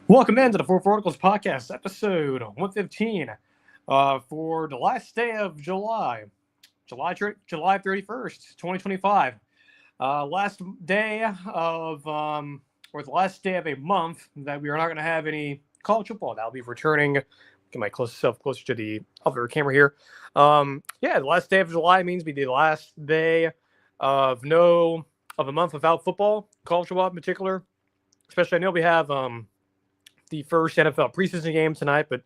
Welcome into the Four Verticals Podcast, episode 115, for the last day of July 31st, 2025. Last day of, or the last day of a month that we are not going to have any college football. That'll be returning. Get myself closer to the other camera here. The last day of July means be the last day of a month without football, college football in particular. Especially, I know we have the first NFL preseason game tonight. But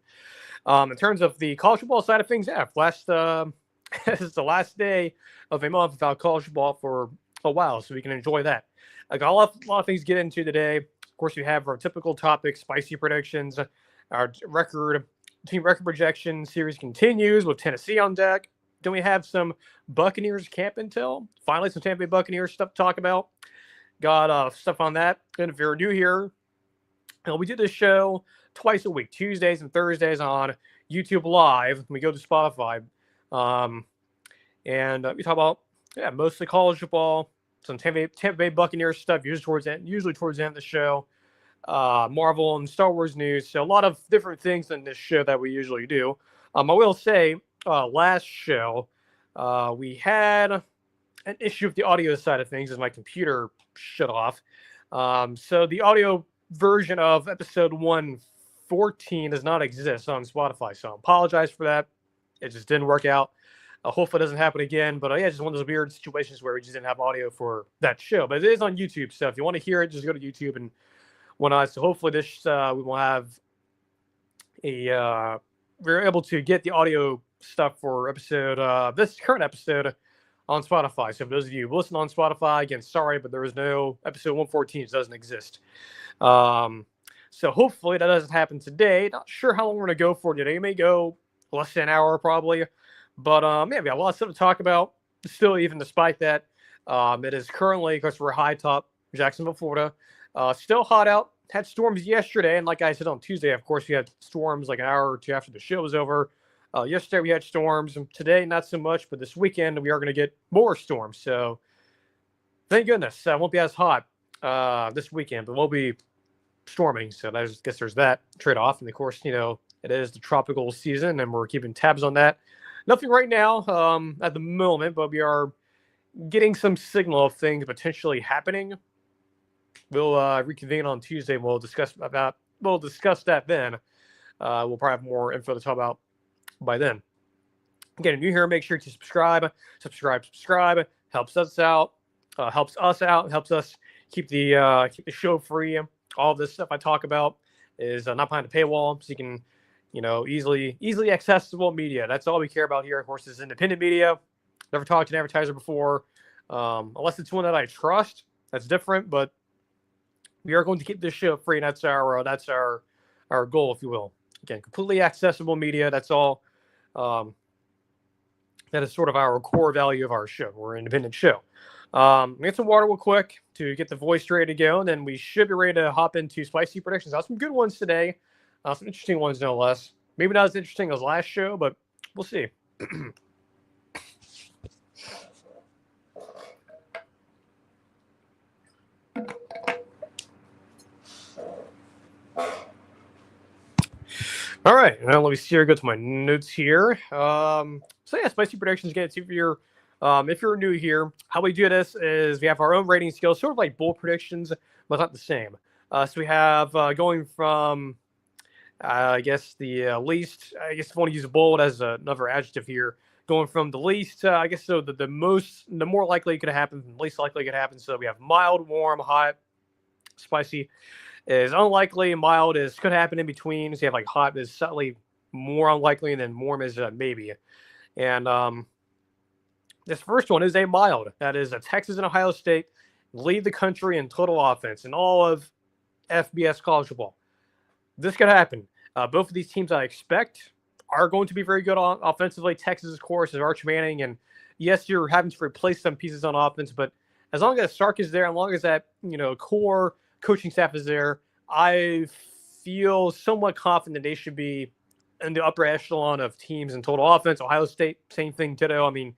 in terms of the college football side of things, this is the last day of a month without college football for a while, so we can enjoy that. I got a lot of things to get into today. Of course, we have our typical topics, spicy predictions, our team record projection series continues with Tennessee on deck. Then we have some Buccaneers camp intel. Finally, some Tampa Bay Buccaneers stuff to talk about. Got stuff on that. And if you're new here, we do this show twice a week, Tuesdays and Thursdays on YouTube Live. We go to Spotify, and we talk about mostly college football, some Tampa Bay Buccaneers stuff, usually towards the end of the show, Marvel and Star Wars news. So a lot of different things in this show that we usually do. I will say, last show we had an issue with the audio side of things as my computer shut off. So the audio version of episode 114 does not exist on Spotify, so I apologize for that. It just didn't work out. Hopefully it doesn't happen again, but just one of those weird situations where we just didn't have audio for that show. But it is on YouTube, so if you want to hear it, just go to YouTube and whatnot. So hopefully this we will have we're able to get the audio stuff for this current episode on Spotify. So for those of you who listen on Spotify, again, sorry, but there is no episode 114. It doesn't exist. So hopefully that doesn't happen today. Not sure how long we're going to go for today. It may go less than an hour probably. But we have a lot of stuff to talk about. Still, even despite that, it is currently, because we're high top Jacksonville, Florida, still hot out. Had storms yesterday, and like I said on Tuesday, of course, we had storms like an hour or two after the show was over. Yesterday we had storms. Today, not so much, but this weekend we are going to get more storms. So thank goodness. It won't be as hot this weekend, but we'll be storming. So I guess there's that trade-off. And of course, it is the tropical season, and we're keeping tabs on that. Nothing right now at the moment, but we are getting some signal of things potentially happening. We'll reconvene on Tuesday. We'll discuss that then. We'll probably have more info to talk about by then. Again, if you're here, make sure to subscribe. Helps us out. Helps us keep the show free. All of this stuff I talk about is not behind a paywall, so you can easily accessible media. That's all we care about here. Of course, it's independent media. Never talked to an advertiser before, unless it's one that I trust. That's different, but we are going to keep this show free, and that's our goal, if you will. Again, completely accessible media. That's all. That is sort of our core value of our show. We're an independent show. Get some water real quick to get the voice ready to go, and then we should be ready to hop into spicy predictions. I have some good ones today. Some interesting ones, no less. Maybe not as interesting as last show, but we'll see. All right, now let me see here. Go to my notes here. Spicy predictions. Again, if you're new here, how we do this is we have our own rating scale, sort of like bowl predictions, but not the same. So we have going from the least. I guess if I want to use bold as another adjective here, going from the least. The more likely it could happen, the least likely it could happen. So we have mild, warm, hot, spicy is unlikely. Mild could happen in between. So you have like hot is slightly more unlikely, and then warm is maybe. And this first one is a mild. That is Texas and Ohio State lead the country in total offense in all of FBS college football. This could happen. Both of these teams I expect are going to be very good offensively. Texas, of course, is Arch Manning. And yes, you're having to replace some pieces on offense, but as long as Sark is there, as long as that core coaching staff is there, I feel somewhat confident they should be in the upper echelon of teams in total offense. Ohio State, same thing, ditto. I mean,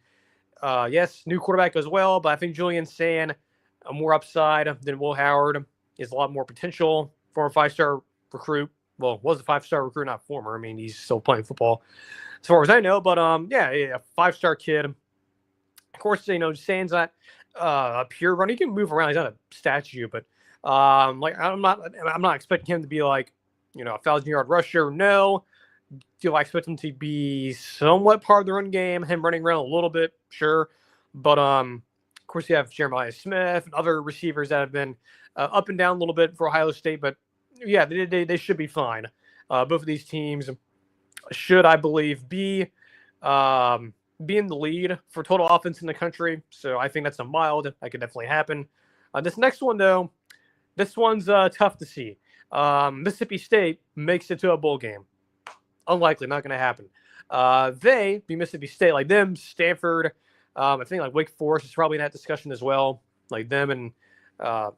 yes, new quarterback as well, but I think Julian Sand, more upside than Will Howard, is a lot more potential. Former 5-star recruit. Well, was a 5-star recruit, not former. I mean, he's still playing football, as far as I know. But yeah, a 5-star kid. Of course, Sands not a pure runner. He can move around. He's not a statue, but like I'm not expecting him to be like a 1,000-yard rusher. No. Do I expect him to be somewhat part of the run game? Him running around a little bit, sure, but of course you have Jeremiah Smith and other receivers that have been up and down a little bit for Ohio State, but yeah, they should be fine. Both of these teams should, I believe, be in the lead for total offense in the country. So I think that's a mild. That could definitely happen. This next one, though, this one's tough to see. Mississippi State makes it to a bowl game. Unlikely, not going to happen. They be Mississippi State, like them, Stanford. I think like Wake Forest is probably in that discussion as well. Like them and I'm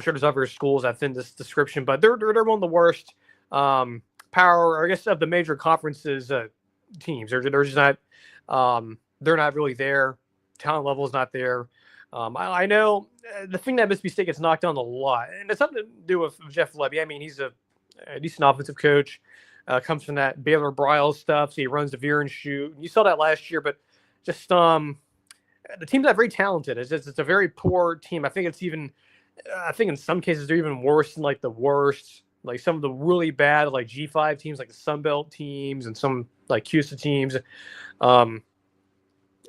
sure there's other schools that fit in this description, but they're one of the worst power, I guess, of the major conferences teams. They're just not. They're not really there. Talent level is not there. I know the thing that Mississippi State gets knocked down a lot, and it's something to do with Jeff Lebby. I mean, he's a decent offensive coach. Comes from that Baylor Bryles stuff, so he runs the veer and shoot. You saw that last year, but just the team's not very talented. It's a very poor team. I think in some cases they're even worse than like the worst, like some of the really bad like G5 teams, like the Sun Belt teams and some like CUSA teams. It's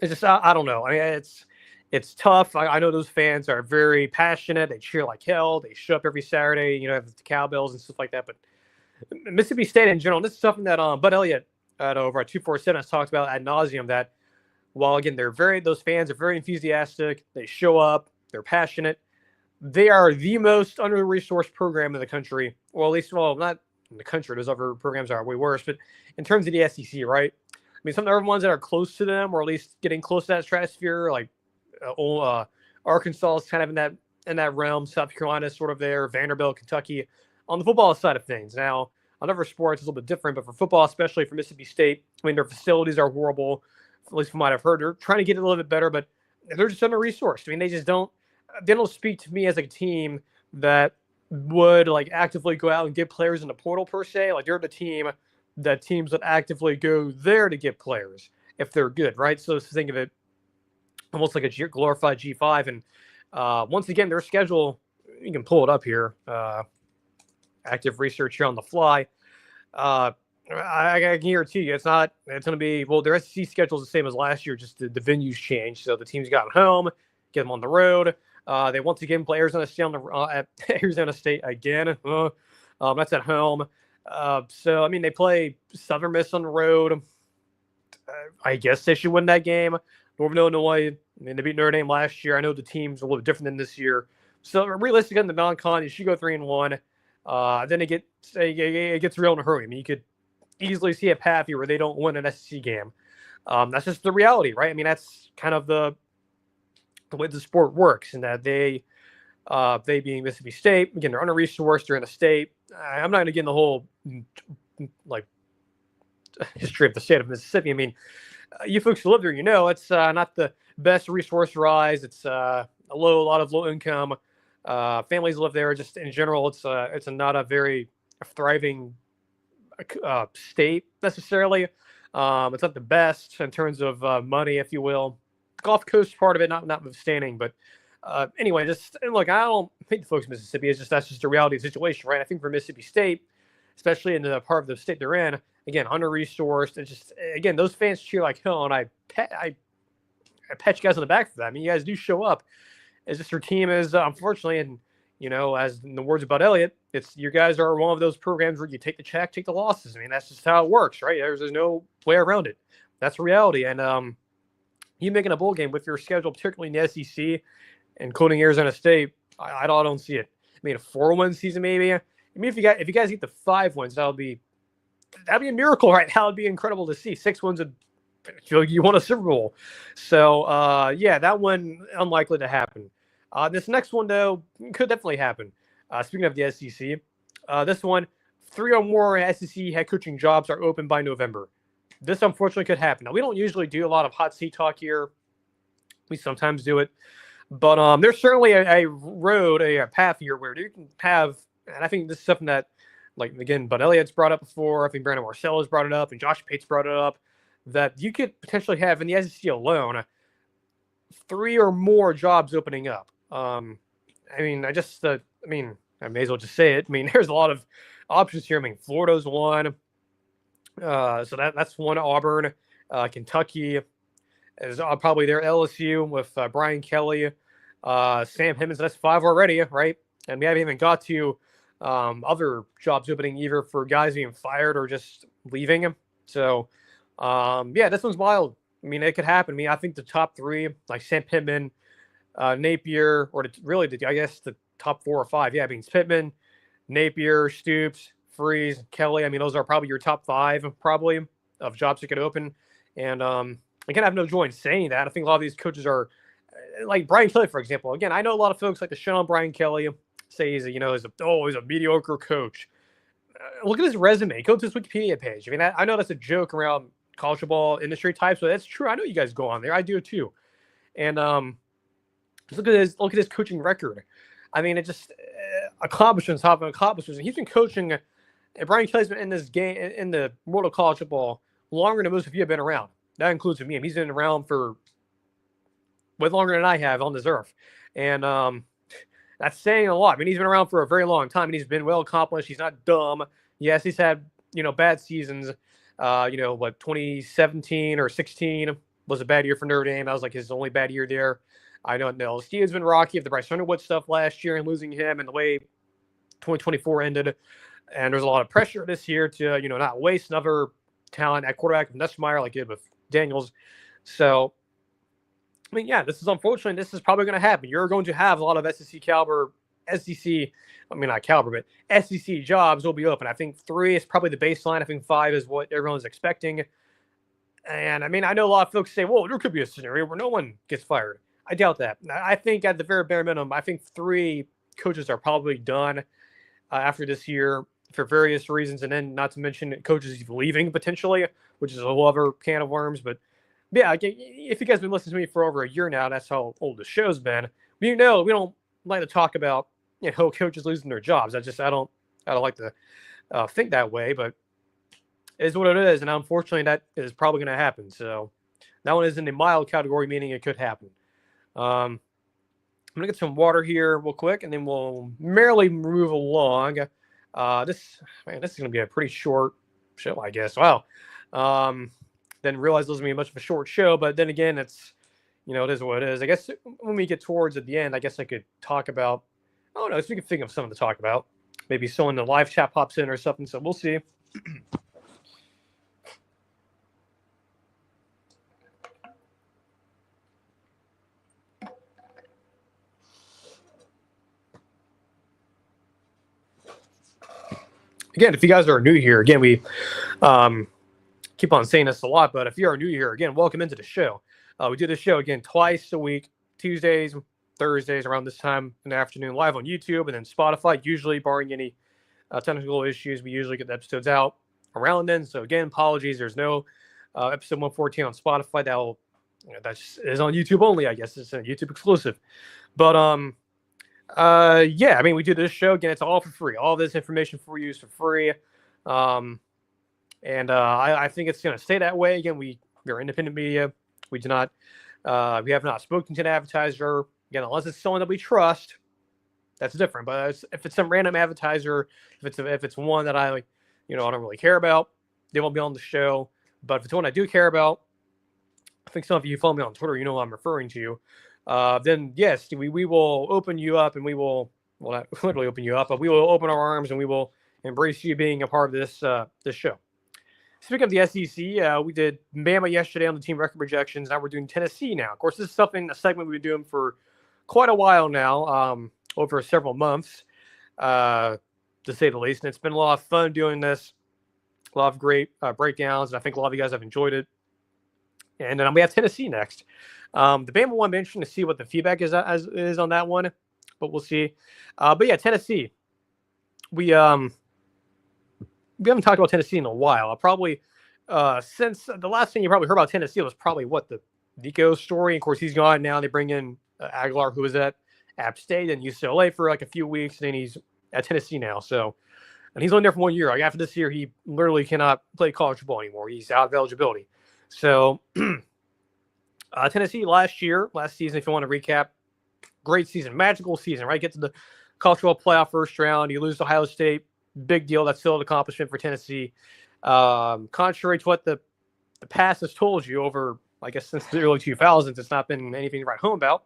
just I don't know. I mean, it's tough. I know those fans are very passionate. They cheer like hell. They show up every Saturday. Have the cowbells and stuff like that, but Mississippi State in general, this is something that Bud Elliott over at 247 has talked about ad nauseum, that while again those fans are very enthusiastic, they show up, they're passionate, they are the most under-resourced program in the country, or at least, well, not in the country, those other programs are way worse, but in terms of the SEC, right? I mean, some of the other ones that are close to them, or at least getting close to that stratosphere, like Arkansas is kind of in that realm, South Carolina is sort of there, Vanderbilt, Kentucky. On the football side of things. Now, on other sports, it's a little bit different, but for football, especially for Mississippi State, I mean, their facilities are horrible, at least from what I've heard. They're trying to get it a little bit better, but they're just under-resourced. I mean, they don't speak to me as a team that would, like, actively go out and get players in the portal, per se. Like, they're the team that teams that actively go there to get players if they're good, right? So think of it almost like a glorified G5. And once again, their schedule, you can pull it up here, active research here on the fly. I can guarantee you it's going to be, well, their SEC schedule is the same as last year, just the venues changed. So the teams got home, get them on the road. They once again play Arizona State at Arizona State again. That's at home. So, I mean, they play Southern Miss on the road. I guess they should win that game. Northern Illinois, I mean, they beat Notre Dame last year. I know the team's a little bit different than this year. So realistically, in the non-con, you should go 3-1. Then it gets real in a hurry. I mean, you could easily see a path here where they don't win an SEC game. That's just the reality, right? I mean, that's kind of the way the sport works, and that they being Mississippi State, again, they're under-resourced, they're in a state. I'm not going to get in the whole like history of the state of Mississippi. I mean, you folks who live there, it's not the best resource-wise. It's a lot of low income. Families live there. Just in general, it's not a very thriving state necessarily. It's not the best in terms of money, if you will. The Gulf Coast part of it, notwithstanding. But anyway, look, I don't think the folks in Mississippi that's just a reality of the situation, right? I think for Mississippi State, especially in the part of the state they're in, again, under-resourced. It's just, again, those fans cheer like hell, and I pat you guys on the back for that. I mean, you guys do show up. It's just your team is, unfortunately, and, as in the words of Bud Elliott, you guys are one of those programs where you take the check, take the losses. I mean, that's just how it works, right? There's no way around it. That's reality. And you making a bowl game with your schedule, particularly in the SEC, including Arizona State, I don't see it. I mean, a 4-win season maybe. I mean, if you guys get the 5 wins, that'd be a miracle, right? That would be incredible to see. 6 wins would feel like you won a Super Bowl. So yeah, that one unlikely to happen. This next one though could definitely happen. Speaking of the SEC, this one, 3 or more SEC head coaching jobs are open by November. This unfortunately could happen. Now, we don't usually do a lot of hot seat talk here. We sometimes do it, but there's certainly a path here where you can have, and I think this is something that like again, Bud Elliott's brought up before. I think Brandon Marcello's brought it up, and Josh Pate's brought it up, that you could potentially have in the SEC alone 3 or more jobs opening up. I mean, I may as well just say it. I mean, there's a lot of options here. I mean, Florida's one, so that's one. Auburn, Kentucky is probably there. LSU with Brian Kelly, Sam Himmons. That's 5 already, right? And we haven't even got to other jobs opening either for guys being fired or just leaving. So, yeah, this one's wild. I mean, it could happen. I mean, I think the top 3, like Sam Pittman, Napier, or I guess the top 4 or 5. Yeah, I mean, Pittman, Napier, Stoops, Freeze, Kelly. I mean, those are probably your top 5 probably of jobs that could open. And again, I have no joy in saying that. I think a lot of these coaches are like Brian Kelly, for example. Again, I know a lot of folks like to shit on Brian Kelly, say he's a mediocre coach. Look at his resume. Go to his Wikipedia page. I mean, I know that's a joke around college football industry types, but that's true. I know you guys go on there. I do too. And just look at his coaching record. I mean, it just accomplishments, top of accomplishments. And he's been coaching. And Brian Kelly's been in this game in the world of college football longer than most of you have been around. That includes me. He's been around for way longer than I have on this earth, and that's saying a lot. I mean, he's been around for a very long time, and he's been well accomplished. He's not dumb. Yes, he's had bad seasons. 2017 or 16 was a bad year for Notre Dame. That was like his only bad year there. I know LSU has been rocky of the Bryce Underwood stuff last year and losing him and the way 2024 ended. And there's a lot of pressure this year to, not waste another talent at quarterback with Nussmeier like he did with Daniels. So, I mean, yeah, this is unfortunate. This is probably going to happen. You're going to have a lot of SEC, not caliber, but SEC jobs will be open. I think 3 is probably the baseline. I think 5 is what everyone's expecting. And I mean, I know a lot of folks say, well, there could be a scenario where no one gets fired. I doubt that. I think at the very bare minimum, I think 3 coaches are probably done after this year for various reasons. And then not to mention coaches leaving potentially, which is a whole other can of worms. But yeah, if you guys have been listening to me for over a year now, that's how old the show's been. We don't like to talk about coaches losing their jobs. I don't like to think that way, but it is what it is. And unfortunately, that is probably going to happen. So that one is in the mild category, meaning it could happen. I'm going to get some water here real quick, and then we'll merrily move along. This is going to be a pretty short show, I guess. Wow. Then realize this is going to be much of a short show, but then again, it's, it is what it is. I guess when we get towards at the end, I guess I could talk about, so we can think of something to talk about. Maybe someone in the live chat pops in or something, so we'll see. Again, if you guys are new here, again, we keep on saying this a lot, but if you are new here, again, welcome into the show. We do this show, again, twice a week, Tuesdays, Thursdays, around this time in the afternoon, live on YouTube, and then Spotify, usually barring any technical issues. We usually get the episodes out around then. So, again, apologies. There's no episode 114 on Spotify. That is on YouTube only, I guess. It's a YouTube exclusive. But, yeah, I mean, we do this show. Again, it's all for free. All this information for you is for free. And I think it's going to stay that way. Again, we're independent media. We have not spoken to an advertiser. Again, unless it's someone that we trust, that's different. But if it's some random advertiser, if it's one that I don't really care about, they won't be on the show. But if it's one I do care about, I think some of you follow me on Twitter, you know what I'm referring to. Then yes, we will open you up, and we will not literally open you up, but we will open our arms and we will embrace you being a part of this show. Speaking of the SEC, we did Bama yesterday on the team record projections. Now we're doing Tennessee now. Of course, this is a segment we've been doing for quite a while now, over several months, to say the least. And it's been a lot of fun doing this. A lot of great breakdowns, and I think a lot of you guys have enjoyed it. And then we have Tennessee next. The Bama one, be interesting to see what the feedback is on that one, but we'll see. But yeah, Tennessee. We haven't talked about Tennessee in a while. Probably since the last thing you probably heard about Tennessee was probably the Nico story. Of course, he's gone now. They bring in Aguilar, who was at App State and UCLA for like a few weeks, and then he's at Tennessee now. So and he's only there for 1 year. Like after this year, he literally cannot play college football anymore. He's out of eligibility. So Tennessee last season, if you want to recap, great season, magical season, right? Get to the college football playoff first round. You lose to Ohio State, big deal. That's still an accomplishment for Tennessee. Contrary to what the past has told you over, I guess, since the early 2000s, it's not been anything to write home about.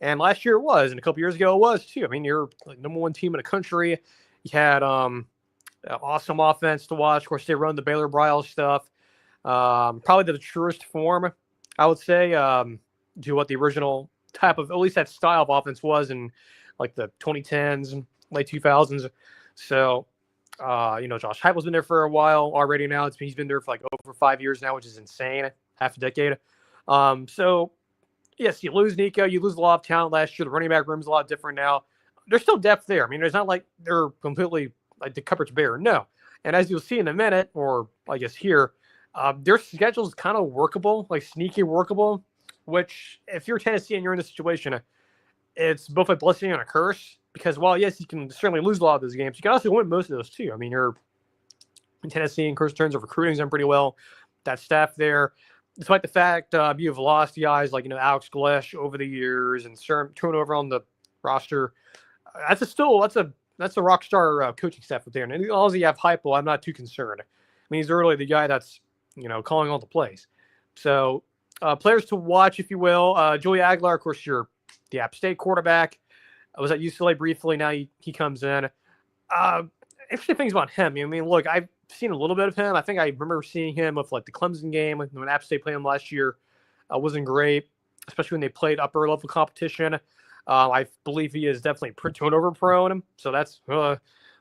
And last year it was, and a couple years ago it was too. I mean, you're like number one team in the country. You had awesome offense to watch. Of course, they run the Baylor Brile stuff. Probably the truest form, I would say, to what the original type of, at least that style of offense was in like the 2010s, late 2000s. So, Josh Heupel's been there for a while already now. He's been there for like over 5 years now, which is insane, half a decade. So, yes, you lose Nico. You lose a lot of talent last year. The running back room's a lot different now. There's still depth there. I mean, it's not like they're completely like the cupboard's bare. No. And as you'll see in a minute, or I guess here, their schedule is kind of workable, like sneaky workable, which if you're Tennessee and you're in this situation, it's both a blessing and a curse. Because while, yes, you can certainly lose a lot of those games, you can also win most of those too. I mean, you're in Tennessee in terms of recruiting's done pretty well. That staff there, despite the fact you've lost guys like, Alex Glesh over the years and turnover on the roster, that's a rock star coaching staff up there. And as long as you have Heupel, I'm not too concerned. I mean, he's really the guy that's, calling all the plays. So players to watch, if you will. Joey Aguilar, of course, you're the App State quarterback. I was at UCLA briefly. Now he comes in. Interesting things about him. I mean, look, I've seen a little bit of him. I think I remember seeing him with like the Clemson game when App State played him last year. Wasn't great, especially when they played upper level competition. I believe he is definitely turnover prone. So that's,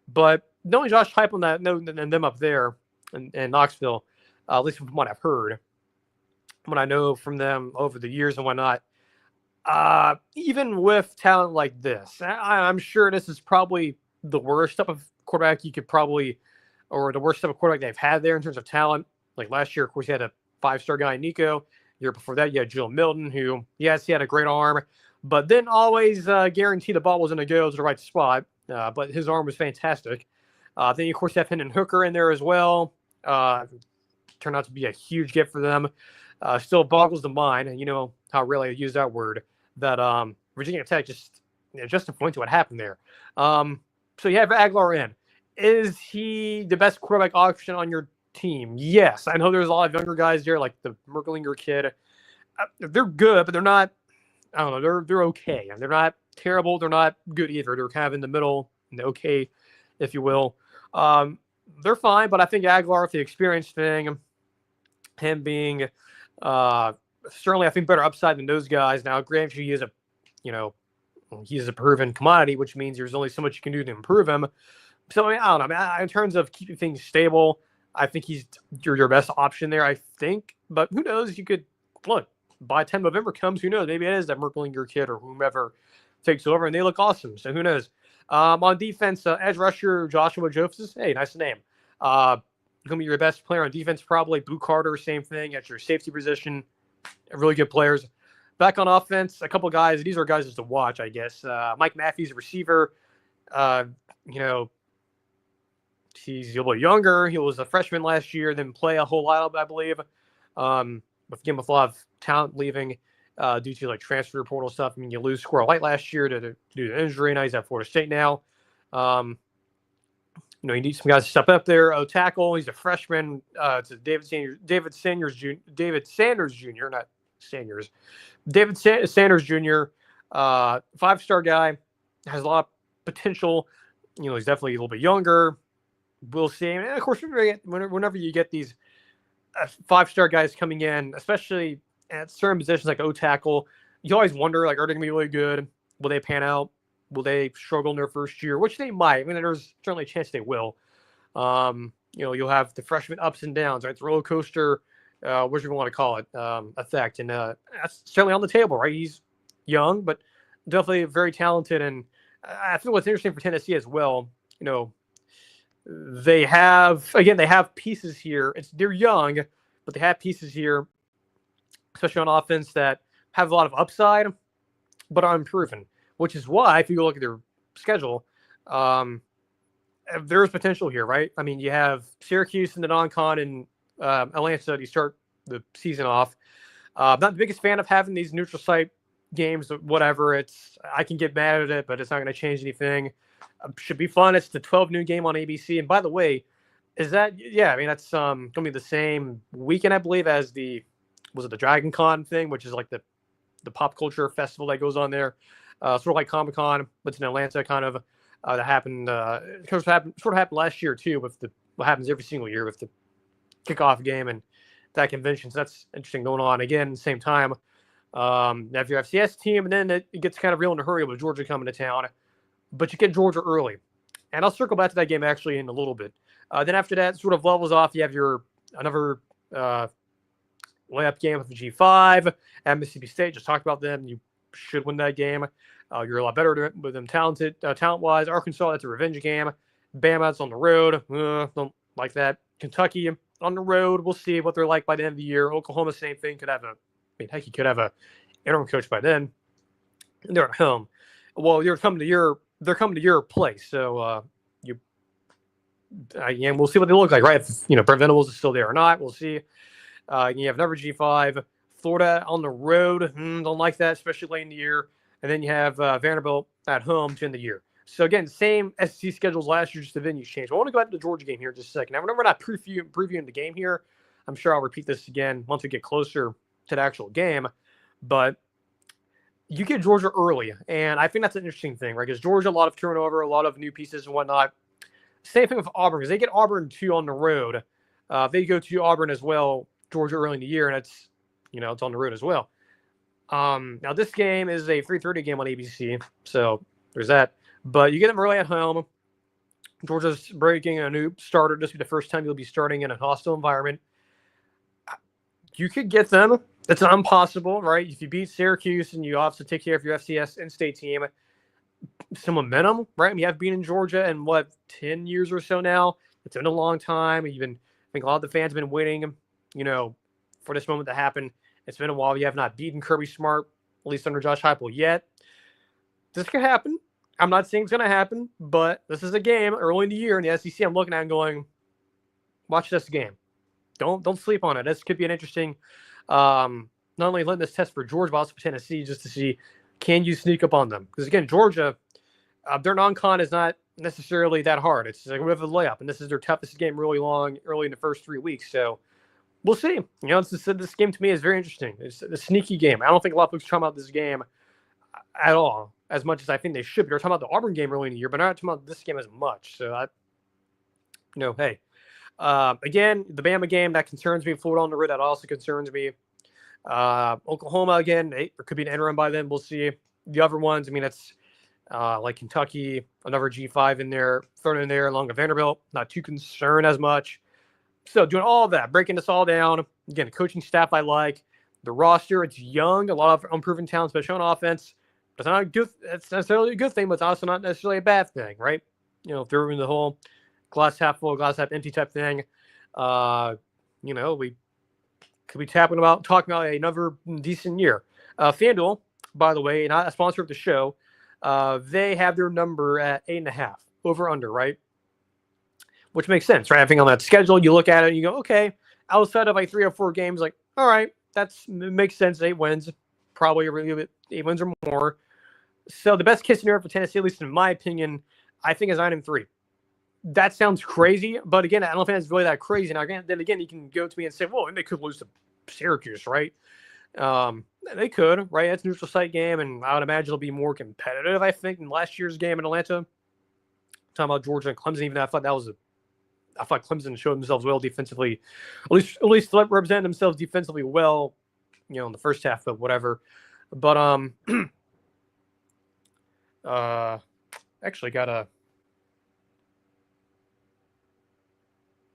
but knowing Josh Heupel and them up there in Knoxville, at least from what I've heard, what I know from them over the years and whatnot, even with talent like this, I'm sure this is probably the worst type of quarterback you could probably, or the worst type of quarterback they've had there in terms of talent. Like last year, of course, you had a 5-star guy, Nico. The year before that, you had Joe Milton, who, yes, he had a great arm, but didn't always guarantee the ball was going to go to the right spot. But his arm was fantastic. Then, you, of course, have Hendon Hooker in there as well. Turned out to be a huge gift for them. Still boggles the mind, and you know how rarely I use that word, that Virginia Tech just to point to what happened there. So you have Aguilar in. Is he the best quarterback option on your team? Yes. I know there's a lot of younger guys there, like the Merklinger kid. They're good, but they're not, I don't know, they're okay. And they're not terrible. They're not good either. They're kind of in the middle, okay, if you will. They're fine, but I think Aguilar, with the experience thing, him being certainly, I think, better upside than those guys. Now, granted, he is a proven commodity, which means there's only so much you can do to improve him. So, I don't know. In terms of keeping things stable, I think he's your best option there, I think. But who knows? You could, look, by the time November comes, who knows? Maybe it is that Merklinger kid or whomever takes over, and they look awesome. So, who knows? On defense, edge rusher Joshua Josephs. Hey, nice name. Going to be your best player on defense, probably. Boo Carter, same thing at your safety position. Really good players. Back on offense, a couple guys. These are guys just to watch, I guess. Mike Matthews, receiver. He's a little younger. He was a freshman last year, didn't play a whole lot, I believe. With a lot of talent leaving due to like transfer portal stuff. I mean, you lose Squirrel White last year due to injury. Now he's at Florida State now. You need some guys to step up there. Tackle, he's a freshman. It's David Sanders Jr., not Sanders. David Sanders Jr., 5-star guy, has a lot of potential. He's definitely a little bit younger. We'll see. And of course, whenever you get these 5-star guys coming in, especially at certain positions like O-tackle, you always wonder, like, are they going to be really good? Will they pan out? Will they struggle in their first year? Which they might. I mean, there's certainly a chance they will. You'll have the freshman ups and downs, right? The roller coaster, whatever you want to call it, effect. And that's certainly on the table, right? He's young, but definitely very talented. And I think what's interesting for Tennessee as well, they have pieces here. They're young, but they have pieces here, especially on offense, that have a lot of upside, but are unproven. Which is why, if you look at their schedule, there's potential here, right? I mean, you have Syracuse in the non-con and Atlanta to start the season off. I'm not the biggest fan of having these neutral site games, whatever. I can get mad at it, but it's not going to change anything. Should be fun. It's the 12 noon game on ABC. And by the way, is that yeah? I mean, that's going to be the same weekend, I believe, as the Dragon Con thing, which is like the pop culture festival that goes on there, sort of like Comic Con, but it's in Atlanta, kind of. That happened. Sort of happened last year too, with what happens every single year with the kickoff game and that convention. So that's interesting going on again. Same time. Now if your FCS team, and then it gets kind of real in a hurry with Georgia coming to town, but you get Georgia early, and I'll circle back to that game actually in a little bit. Then after that, sort of levels off. You have your another layup game with the G5 at Mississippi State. Just talked about them. You should win that game. You're a lot better with them talent-wise. Arkansas, that's a revenge game. Bama, it's on the road. Don't like that. Kentucky on the road. We'll see what they're like by the end of the year. Oklahoma, same thing. Heck, you could have a interim coach by then. And they're at home. Well, they're coming to your place. So and we'll see what they look like, right? If, Brent Venables is still there or not. We'll see. You have another G5. Florida on the road. Don't like that, especially late in the year. And then you have Vanderbilt at home to end the year. So, again, same SEC schedules last year, just the venues changed. I want to go back to the Georgia game here in just a second. Now, whenever we're not previewing the game here, I'm sure I'll repeat this again once we get closer to the actual game. But you get Georgia early, and I think that's an interesting thing, right? Because Georgia, a lot of turnover, a lot of new pieces and whatnot. Same thing with Auburn, because they get Auburn 2 on the road. They go to Auburn as well, Georgia early in the year, and it's on the road as well. Now this game is a 3:30 game on ABC, so there's that. But you get them early at home. Georgia's breaking a new starter. This will be the first time you'll be starting in a hostile environment. You could get them. It's not impossible, right? If you beat Syracuse and you obviously take care of your FCS in-state team, some momentum, right? I mean, you have been in Georgia in 10 years or so now. It's been a long time. I think a lot of the fans have been waiting, for this moment to happen. It's been a while. You have not beaten Kirby Smart, at least under Josh Heupel yet. This could happen. I'm not saying it's going to happen, but this is a game early in the year in the SEC. I'm looking at and going, watch this game. Don't sleep on it. This could be an interesting, not only litmus test for Georgia, but also for Tennessee, just to see, can you sneak up on them? Because again, Georgia, their non-con is not necessarily that hard. It's like we have a layup, and this is their toughest game early in the first 3 weeks. So we'll see. This game to me is very interesting. It's a sneaky game. I don't think a lot of folks talk about this game at all, as much as I think they should be. They're talking about the Auburn game early in the year, but not talking about this game as much. So hey. Again, the Bama game, that concerns me. Florida on the road, that also concerns me. Oklahoma, again, there could be an interim by then. We'll see. The other ones, I mean, it's like Kentucky, another G5 in there, thrown in there along with Vanderbilt. Not too concerned as much. So doing all of that, breaking this all down. Again, the coaching staff I like. The roster, it's young, a lot of unproven talent, especially on offense. It's not a good. It's necessarily a good thing, but it's also not necessarily a bad thing, right? If they're in the whole glass half full, glass half empty type thing, we could be talking about another decent year. FanDuel, by the way, not a sponsor of the show, they have their number at 8.5 over under, right? Which makes sense, right? I think on that schedule, you look at it and you go, okay, outside of 3 or 4 games, all right, it makes sense. 8 wins, probably really bit 8 wins or more. So the best case scenario for Tennessee, at least in my opinion, I think is 9-3. That sounds crazy, but again, I don't think it's really that crazy. Now, then again, you can go to me and say, well, they could lose to Syracuse, right? They could, right? That's a neutral site game, and I would imagine it'll be more competitive, I think, than last year's game in Atlanta. Talking about Georgia and Clemson, even I thought Clemson showed themselves well defensively, at least represent themselves defensively well, in the first half, but whatever. But actually got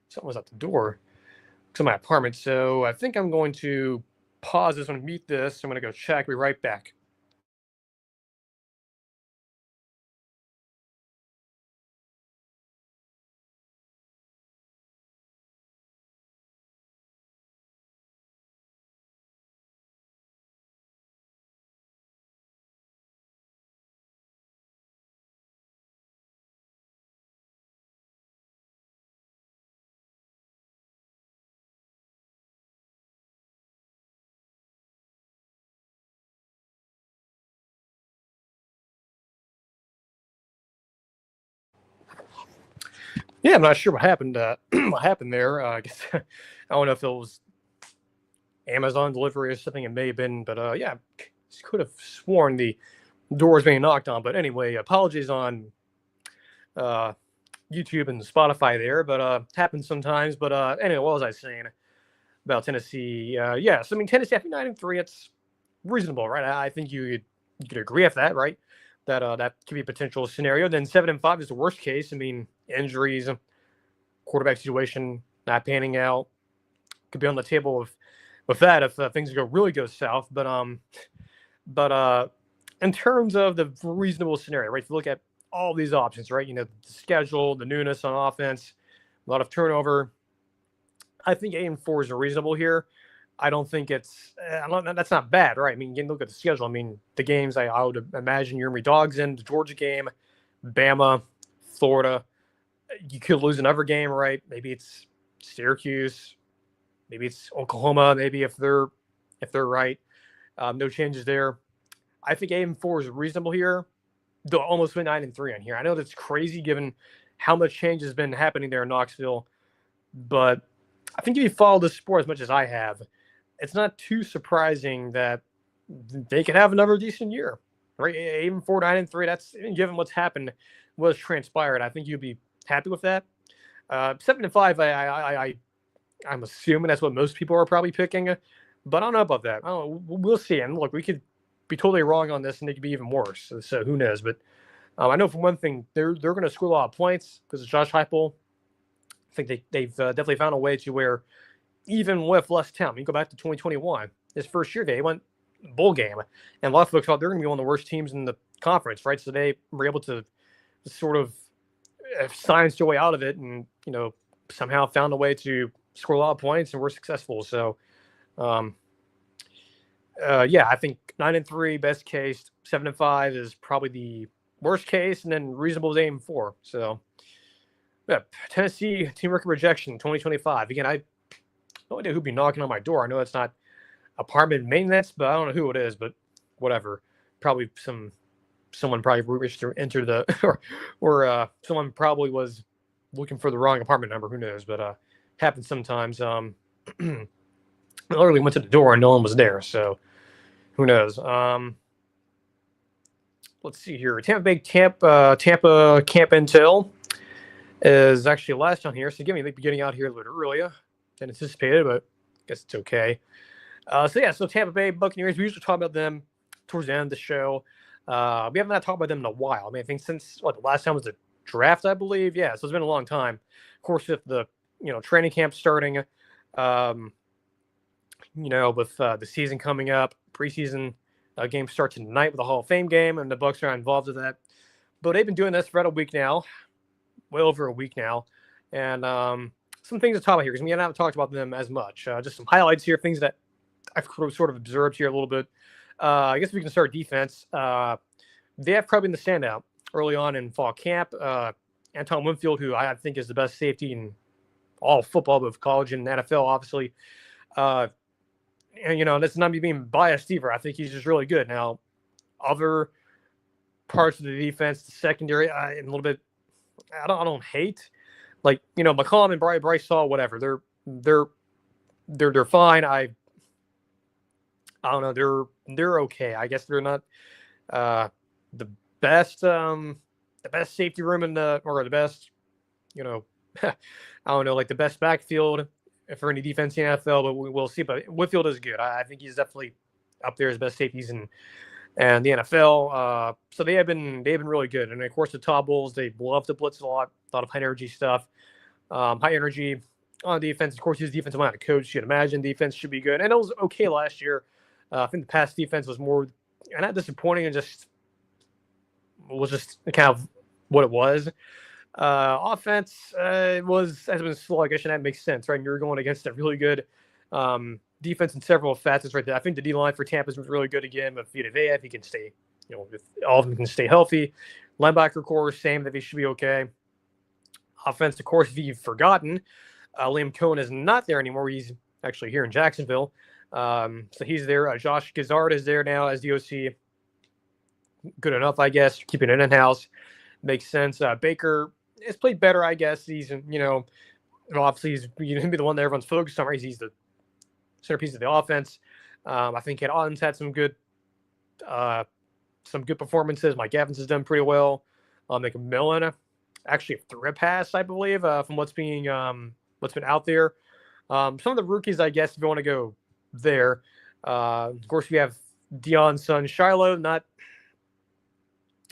someone was at the door to my apartment, so I think I'm going to pause this one, mute this. I'm going to go check. Be right back. Yeah, I'm not sure what happened. What happened there? I guess I don't know if it was Amazon delivery or something. It may have been, but yeah, could have sworn the door was being knocked on. But anyway, apologies on uh, YouTube and Spotify there, but happens sometimes. But anyway, what was I saying about Tennessee? Yeah, so I mean Tennessee, I think 9-3, it's reasonable, right? I think you could agree with that, right? That could be a potential scenario. Then 7-5 is the worst case. I mean, injuries, quarterback situation not panning out could be on the table with that if things go south. But in terms of the reasonable scenario, right? If you look at all these options, right? You know, the schedule, the newness on offense, a lot of turnover. I think 8-4 is reasonable here. I don't think that's not bad, right? I mean, you can look at the schedule. I mean, the games I would imagine you're gonna be dogs in the Georgia game, Bama, Florida. You could lose another game, right? Maybe it's Syracuse, maybe it's Oklahoma. Maybe if they're right, no changes there. I think 8-4 is reasonable here. They'll almost win 9-3 on here. I know that's crazy given how much change has been happening there in Knoxville, but I think if you follow the sport as much as I have, it's not too surprising that they could have another decent year, right? 8-4, 9-3. That's given what's happened, what's transpired. I think you'd be happy with that. 7-5. I'm assuming that's what most people are probably picking, but I don't know about that. I don't know. We'll see. And look, we could be totally wrong on this, and it could be even worse. So who knows? But I know for one thing, they're going to score a lot of points because of Josh Heupel. I think they've definitely found a way to where even with less talent, you go back to 2021, his first year, they went bowl game, and a lot of folks thought they're going to be one of the worst teams in the conference, right? So they were able to sort of science their way out of it, and somehow found a way to score a lot of points and were successful. So, yeah, I think 9-3 best case, 7-5 is probably the worst case, and then reasonable is 8-4. So, yeah, Tennessee team record rejection 2025. Again, I no idea who'd be knocking on my door. I know it's not apartment maintenance, but I don't know who it is. But whatever, probably someone probably reached to enter the or someone probably was looking for the wrong apartment number. Who knows? But happens sometimes. I literally went to the door and no one was there. So who knows? Let's see here. Tampa Camp Intel is actually last on here. So give me getting out here a little bit earlier than anticipated, but I guess it's okay. So Tampa Bay Buccaneers, we usually talk about them towards the end of the show. We haven't talked about them in a while. I mean, I think since the last time was the draft, I believe. Yeah, so it's been a long time. Of course, with the training camp starting, with the season coming up, preseason game starts tonight with the Hall of Fame game, and the Bucs are involved with that. But they've been doing this for about a week now, well over a week now, and some things to talk about here because we haven't talked about them as much. Just some highlights here, things that I've sort of observed here a little bit. I guess we can start defense. They have probably been the standout early on in fall camp. Anton Winfield, who I think is the best safety in all football, both college and NFL, obviously. And that's not me being biased either. I think he's just really good. Now, other parts of the defense, the secondary, a little bit. I don't hate. Like McCollum and Bryce Hall, whatever. They're fine. I don't know. They're okay. I guess they're not the best safety room or the best I don't know, like the best backfield for any defense in the NFL, but we'll see. But Whitfield is good. I think he's definitely up there as best safeties in the NFL. So they've been really good. And of course the Top Bulls, they love to blitz a lot of high energy stuff. High energy on defense. Of course, his defensive line coach, you'd imagine defense should be good. And it was okay last year. I think the pass defense was more not disappointing and was just kind of what it was. Offense has been sluggish, and that makes sense, right? And you're going against a really good defense in several facets right there. I think the D line for Tampa's been really good again. With Vita Vea, if he can stay, if all of them can stay healthy. Linebacker core, same, that he should be okay. Offense, of course, if you've forgotten, Liam Cohen is not there anymore. He's actually here in Jacksonville. So he's there. Josh Gizzard is there now as the OC. Good enough, I guess. Keeping it in-house. Makes sense. Baker has played better, I guess. He's, obviously he's going to be the one that everyone's focused on, right? He's the centerpiece of the offense. I think Kate Otten's had uh, some good performances. Mike Evans has done pretty well. McMillan actually threw a pass, I believe, from what's been out there. Some of the rookies, I guess, if you want to go there. Of course, we have Deion's son Shiloh, not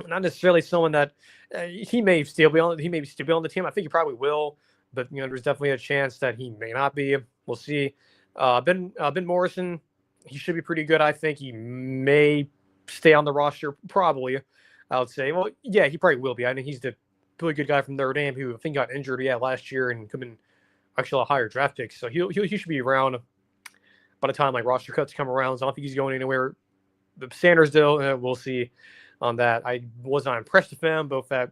necessarily someone that he may still be on. He may still be on the team. I think he probably will, but there's definitely a chance that he may not be. We'll see. Ben Morrison, he should be pretty good. I think he may stay on the roster, probably. I would say. Well, yeah, he probably will be. I think he's the really good guy from Notre Dame who I think got injured last year and could have been actually a higher draft pick. So he should be around by the time like roster cuts come around. So I don't think he's going anywhere. The Sanders, though, we'll see on that. I was not impressed with him, both at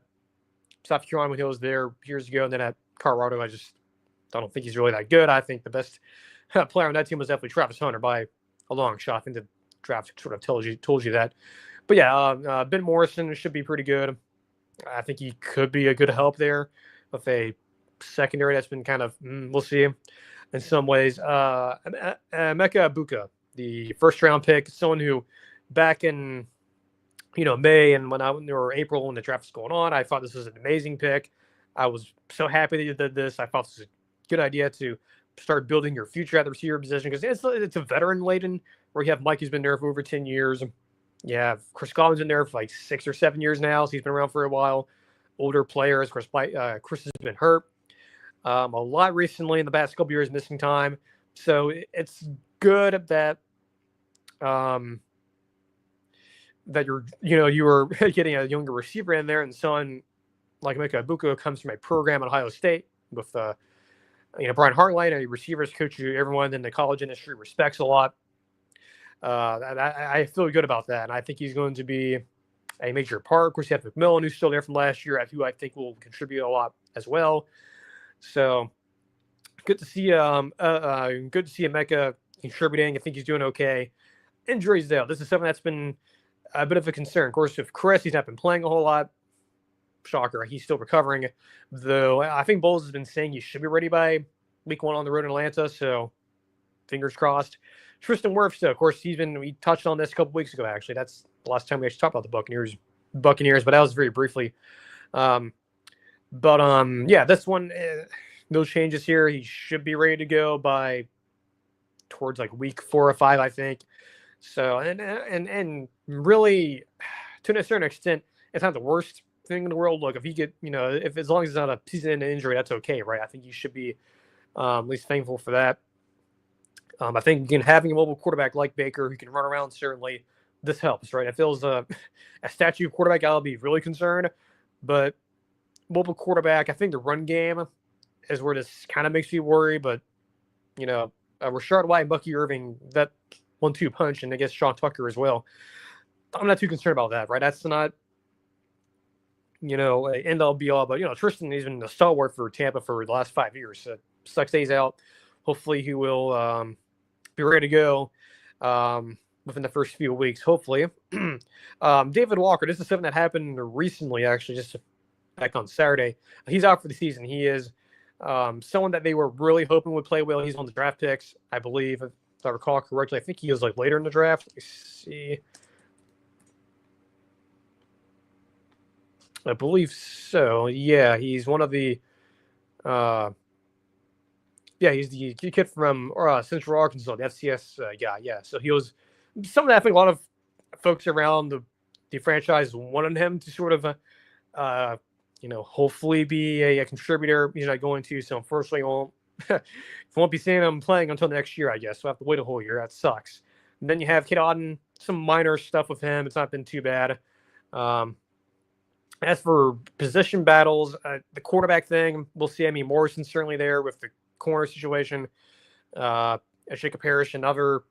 South Carolina when he was there years ago, and then at Colorado. I don't think he's really that good. I think the best player on that team was definitely Travis Hunter by a long shot. I think the draft sort of told you that. But yeah, Ben Morrison should be pretty good. I think he could be a good help there with a secondary that's been kind of, we'll see in some ways. Emeka Ibuka, the first round pick, someone who back in May and or April when the draft was going on, I thought this was an amazing pick. I was so happy that you did this. I thought this was a good idea to start building your future at the receiver position because it's a veteran laden where you have Mike who's been there for over 10 years. Yeah, Chris Godwin's been there for like 6 or 7 years now, so he's been around for a while. Older players, Chris has been hurt a lot recently in the past couple years, missing time. So it's good that that you were getting a younger receiver in there, and someone like Emeka Ibuka comes from a program at Ohio State with Brian Hartline, a receivers coach who everyone in the college industry respects a lot. I feel good about that, and I think he's going to be a major part. Of course, you have McMillan, who's still there from last year, who I think will contribute a lot as well. So good to see Emeka contributing. I think he's doing okay. Injuries, though, this is something that's been a bit of a concern. Of course, with Chris, he's not been playing a whole lot. Shocker, he's still recovering. Though I think Bowles has been saying he should be ready by week 1 on the road in Atlanta. So fingers crossed. Tristan Wirfs, though, of course, we touched on this a couple weeks ago, actually. That's the last time we actually talked about the Buccaneers, but that was very briefly. Yeah, this one, no changes here. He should be ready to go by towards like week 4 or 5, I think. So, and really, to a certain extent, it's not the worst thing in the world. Look, if he get, if as long as it's not a season-ending injury, that's okay, right? I think you should be at least thankful for that. I think, again, having a mobile quarterback like Baker who can run around, certainly this helps, right? If it was a statue quarterback, I'll be really concerned. But mobile quarterback, I think the run game is where this kind of makes me worry. But, Rashard White and Bucky Irving, that 1-2 punch, and I guess Sean Tucker as well. I'm not too concerned about that, right? That's not, end all be all. But, Tristan, he's been a stalwart for Tampa for the last 5 years. So sucks days out. Hopefully he will be ready to go within the first few weeks, hopefully. David Walker, this is something that happened recently, actually, just back on Saturday. He's out for the season. He is someone that they were really hoping would play well. He's on the draft picks, I believe, if I recall correctly. I think he was like later in the draft. Let me see. I believe so. Yeah, he's one of the he's the kid from Central Arkansas, the FCS guy. Yeah, so he was something that I think a lot of folks around the franchise wanted him to sort of, hopefully be a contributor. He's not going to, so unfortunately, won't be seeing him playing until next year, I guess. So I have to wait a whole year. That sucks. And then you have Kate Otten, some minor stuff with him. It's not been too bad. As for position battles, the quarterback thing, we'll see. I mean, Morrison's certainly there with the corner situation. Jacob Parrish, another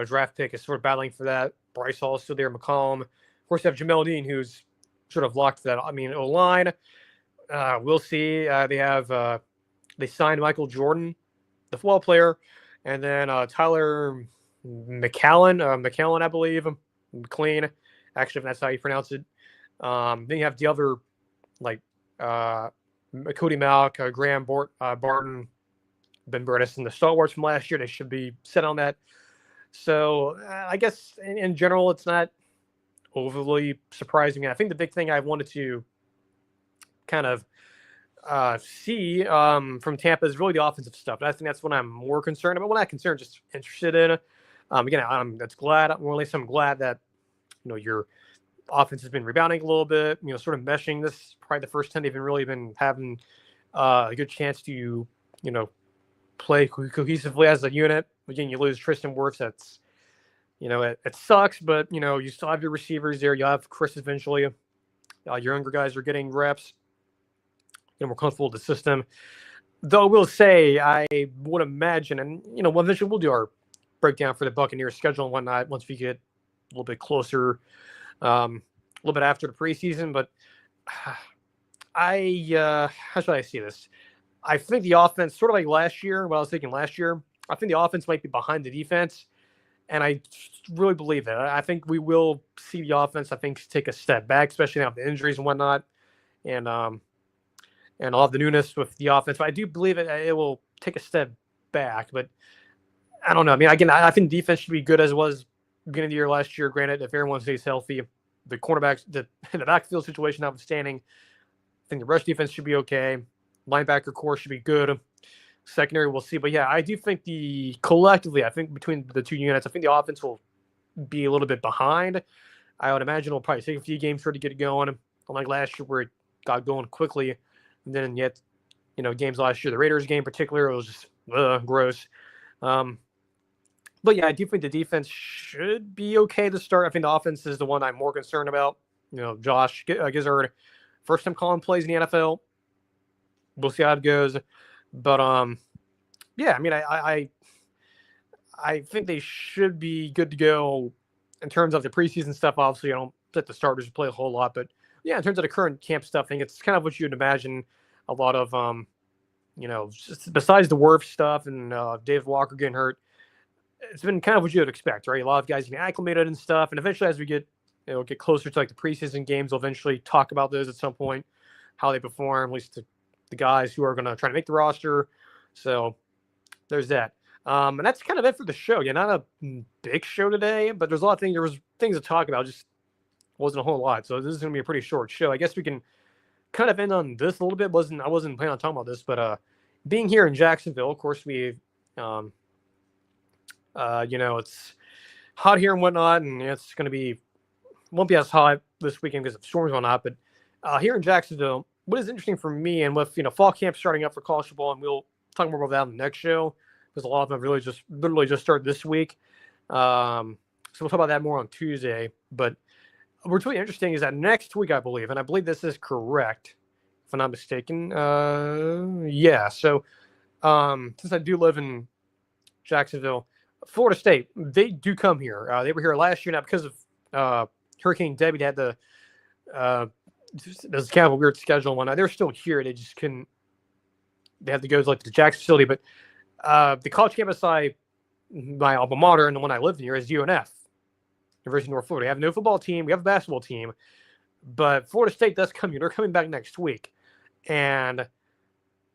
draft pick, is sort of battling for that. Bryce Hall is still there. McCollum. Of course, you have Jamel Dean, who's sort of locked for that. I mean, O-line. We'll see. They signed Michael Jordan, the football player, and then Tyler McCallan, I believe. McLean, actually, if that's how you pronounce it. Then you have the other, Cody Malk, Graham Barton, Ben Burtis, and the stalwarts from last year. They should be set on that. So I guess in general, it's not overly surprising. I think the big thing I wanted to kind of see from Tampa is really the offensive stuff. And I think that's what I'm more concerned about. Well, not concerned, just interested in. Again, I'm glad that your offense has been rebounding a little bit. Sort of meshing. This probably the first time they've really been having a good chance to play cohesively as a unit. Again, you lose Tristan Wirfs. That's it sucks, but you still have your receivers there. You have Chris eventually. Your younger guys are getting reps. More comfortable with the system. Though I will say, I would imagine, and eventually we'll do our breakdown for the Buccaneers schedule and whatnot once we get a little bit closer, a little bit after the preseason. But how should I see this? I think the offense, sort of like last year, what I was thinking last year, I think the offense might be behind the defense. And I really believe that. I think we will see the offense, take a step back, especially now with the injuries and whatnot. And all of the newness with the offense. But I do believe it will take a step back. But I don't know. I mean, again, I think defense should be good as it was beginning of the year last year. Granted, if everyone stays healthy, the cornerbacks, the backfield situation notwithstanding, I think the rush defense should be okay. Linebacker core should be good. Secondary, we'll see. But yeah, I do think collectively, I think between the two units, I think the offense will be a little bit behind. I would imagine it'll probably take a few games for it to get it going. Unlike last year where it got going quickly. And then yet, games last year, the Raiders game in particular, it was just gross. But yeah, I do think the defense should be okay to start. I think the offense is the one I'm more concerned about. Josh Gizzard, first time calling plays in the NFL. We'll see how it goes. But yeah, I mean, I think they should be good to go in terms of the preseason stuff. Obviously, I don't set the starters to play a whole lot, but yeah, in terms of the current camp stuff, I think it's kind of what you'd imagine. A lot of, just besides the Wirf stuff and Dave Walker getting hurt, it's been kind of what you would expect, right? A lot of guys getting acclimated and stuff, and eventually, as we get closer to like the preseason games, we'll eventually talk about those at some point, how they perform, at least the guys who are going to try to make the roster. So there's that. And that's kind of it for the show. Yeah, not a big show today, but there's a lot of things. There was things to talk about. Just wasn't a whole lot. So this is going to be a pretty short show. I guess we can kind of end on this a little bit. I wasn't planning on talking about this, but being here in Jacksonville, of course, we, it's hot here and whatnot, and it's going to won't be as hot this weekend because of storms and whatnot. But here in Jacksonville, what is interesting for me, and with fall camp starting up for college football, and we'll talk more about that in the next show because a lot of them literally just started this week. So we'll talk about that more on Tuesday. But what's really interesting is that next week, I believe this is correct, if I'm not mistaken. Yeah. So since I do live in Jacksonville, Florida State, they do come here. They were here last year now because of Hurricane Debbie. They had there's kind of a weird schedule and whatnot. They're still here. They just couldn't. They had to go to like the Jackson facility, but the college campus my alma mater and the one I live near is UNF. University of North Florida. We have no football team. We have a basketball team. But Florida State does come here. They're coming back next week. And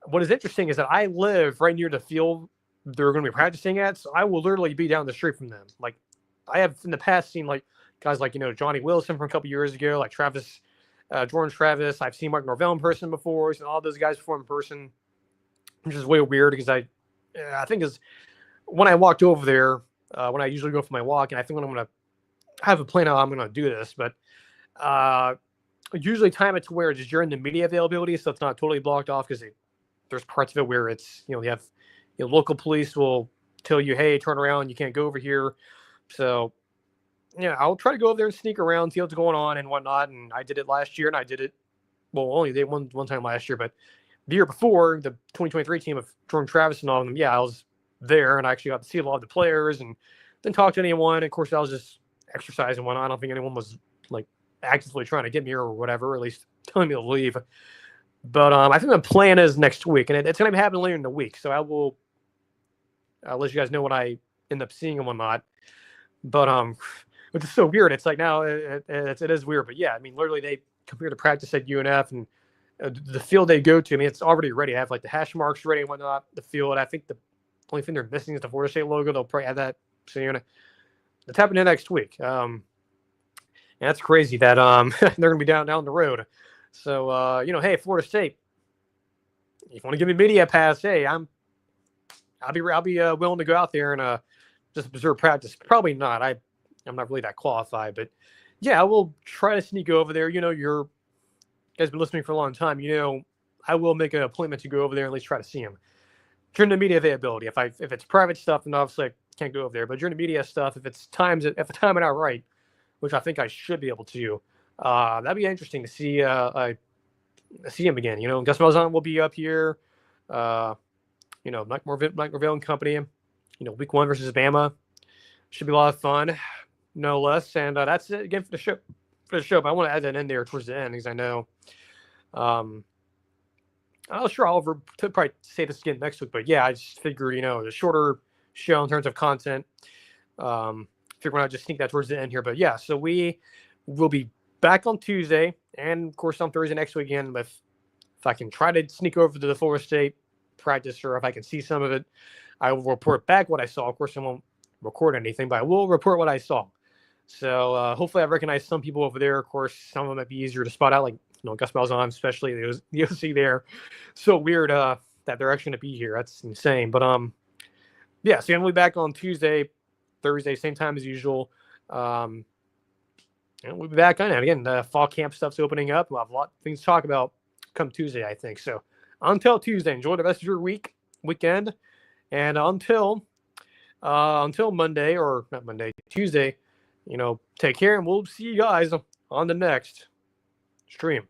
what is interesting is that I live right near the field they're going to be practicing at. So I will literally be down the street from them. Like, I have in the past seen like guys like, Johnny Wilson from a couple years ago, like Jordan Travis. I've seen Mark Norvell in person before. I've seen all those guys before in person, which is way weird because I think is when I walked over there, when I usually go for my walk, and I think when I'm going to have a plan how I'm going to do this, but usually time it to where it's during the media availability, so it's not totally blocked off because there's parts of it where it's you have local police will tell you, hey, turn around, you can't go over here. So I'll try to go over there and sneak around, see what's going on and whatnot. And I did it last year, and I did it only one time last year, but the year before, the 2023 team of Jordan Travis and all of them, I was there, and I actually got to see a lot of the players and didn't talk to anyone. Of course, I was just exercise and whatnot. I don't think anyone was like actively trying to get me or whatever, or at least telling me to leave. But I think the plan is next week, and it's going to be happening later in the week. So I will let you guys know what I end up seeing and whatnot. But which is so weird. It's like now it is weird, but yeah, I mean, literally they come here to practice at UNF, and the field they go to, I mean, it's already ready. I have like the hash marks ready and whatnot. The field, I think the only thing they're missing is the Florida State logo. They'll probably add that soon. That's happening next week. And that's crazy that they're going to be down the road. So hey, Florida State, if you want to give me media pass, hey, I'll be willing to go out there and just observe practice. Probably not. I'm not really that qualified, but yeah, I will try to sneak over there. You guys been listening for a long time. I will make an appointment to go over there and at least try to see him during the media availability. If it's private stuff, then obviously I can't go over there. But during the media stuff, if the time and out right, which I think I should be able to, that'd be interesting to see. See him again. Gus Malzahn will be up here. Mike Norvell and company. Week 1 versus Bama should be a lot of fun, no less. And that's it again for the show. But I want to add that in there towards the end because I know. I'm sure I'll probably say this again next week, but yeah, I just figured a shorter show in terms of content. Figure I'll just sneak that towards the end here, but yeah. So we will be back on Tuesday, and of course on Thursday next week again. If I can try to sneak over to the Florida State practice, or if I can see some of it, I will report back what I saw. Of course, I won't record anything, but I will report what I saw. So hopefully I recognize some people over there. Of course, some of them might be easier to spot out, like Gus Malzahn, especially the OC there. So weird that they're actually going to be here. That's insane. But yeah, so I'm going to be back on Tuesday, Thursday, same time as usual. And we'll be back on it. Again, the fall camp stuff's opening up. We'll have a lot of things to talk about come Tuesday, I think. So until Tuesday, enjoy the rest of your weekend. And until Monday, or not Monday, Tuesday, take care, and we'll see you guys on the next stream.